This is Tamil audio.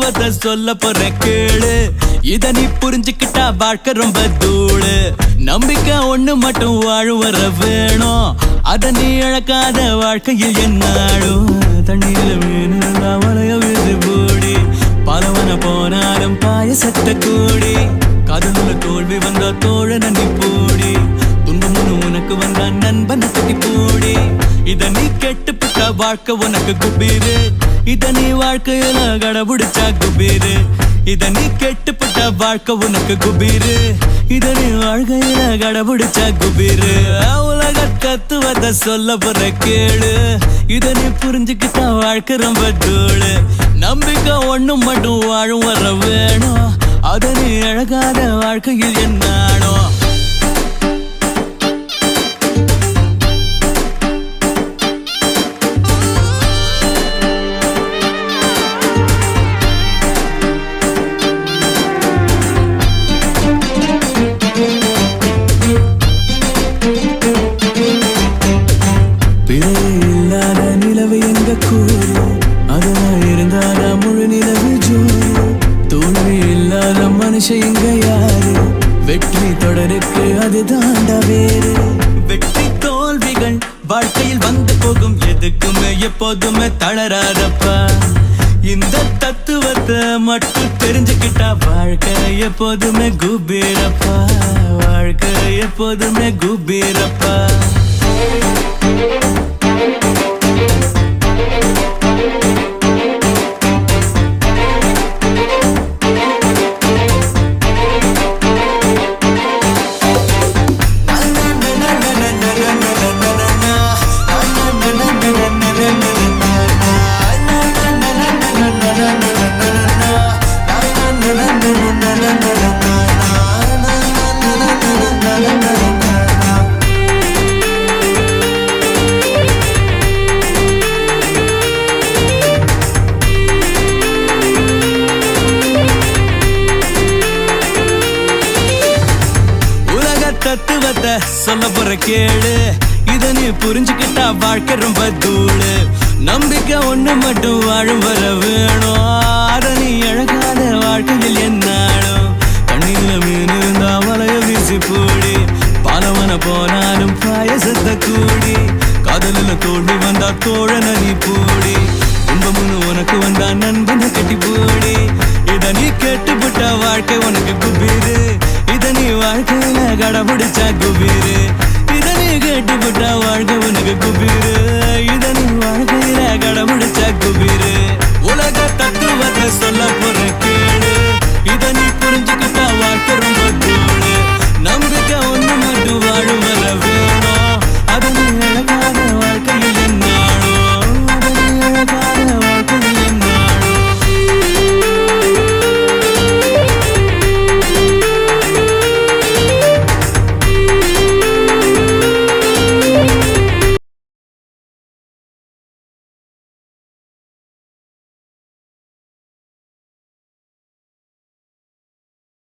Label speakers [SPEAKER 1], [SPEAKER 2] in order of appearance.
[SPEAKER 1] தத்துவத்தை சொல்ல போற கேளு. இத நீ புரிஞ்சுக்கிட்டா வாழ்க்கை ரொம்ப தூளு. நம்பிக்கை ஒண்ணு மட்டும் வாழும் வர வேணும். அத நீ இழக்காத வாழ்க்கையில் என்னாலும். தண்ணீர மீன் வளைய வீசி போடி, பலவன போனாலும் பாயசத்த கூடி. காதலுள்ள தோல்வி வந்தா தோழன நீ போடி, துன்பமுன்னு உனக்கு வந்தா நண்பனை கட்டி போடி. இத நீ கெட்டுப்பிட்ட வாழ்க்கை உனக்கு குபீரு. இத நீ வாழ்க்கையில கடபிடிச்சா குபீரு. இத நீ கெட்டுப்பிட்ட வாழ்க்கை உனக்கு குபீரு. இத நீ வாழ்க்கையில கடபிடிச்சா குபீரு. உலக தத்துவத்தை சொல்ல போற கேளு. இத நீ புரிஞ்சுக்கிட்டா வாழ்க்கை ரொம்ப தூளு. நம்பிக்கை ஒண்ணு மட்டும் வாழும் வர வேணும். அத நீ அழகாத வாழ்க்கையில் என்னானோ. இல்லாத நிலவு எங்க கூறு, அதெல்லாம் இருந்தாத முழு நிலவு ஜோறு. தோல்வி இல்லாத மனுஷன் எங்க யாரு, வெற்றி தொடருக்கு அது தாண்டா வேறு. வெற்றி தோல்விகள் வாழ்க்கையில் வந்து போகும், எதுக்குமே எப்போதுமே தளராதப்பா. இந்த தத்துவத்தை மட்டும் தெரிஞ்சுக்கிட்டா வாழ்க்கை எப்போதுமே குபீரப்பா. வாழ்க்கை எப்போதுமே குபீரப்பா. தத்துவத்தை சொல்ல போற கேளு. இத நீ புரிஞ்சுக்கிட்டா வாழ்க்கை ரொம்ப தூளு. நம்பிக்கை ஒண்ணு மட்டும் வாழும் வர வேணும். அத நீ அழகாத வாழ்க்கையில் என்னாலும். தண்ணீர்ல மீன் இருந்தா வளைய வீசி போடி, பலவன போனாலும் பாயசத்த கூடி. காதலில் தோல்வி வந்தா தோழன நீ போடி, துன்பமுன்னு உனக்கு வந்தா நண்பனை கட்டி போடி. இத நீ கெட்டுப்பட்ட வாழ்க்கை உனக்கு குபீரு. இத நீ வாழ்க்கையில கடபிடிச்சா குபீரு. இத நீ கெட்டுப்பட்ட வாழ்க்கை உனக்கு குபீரு.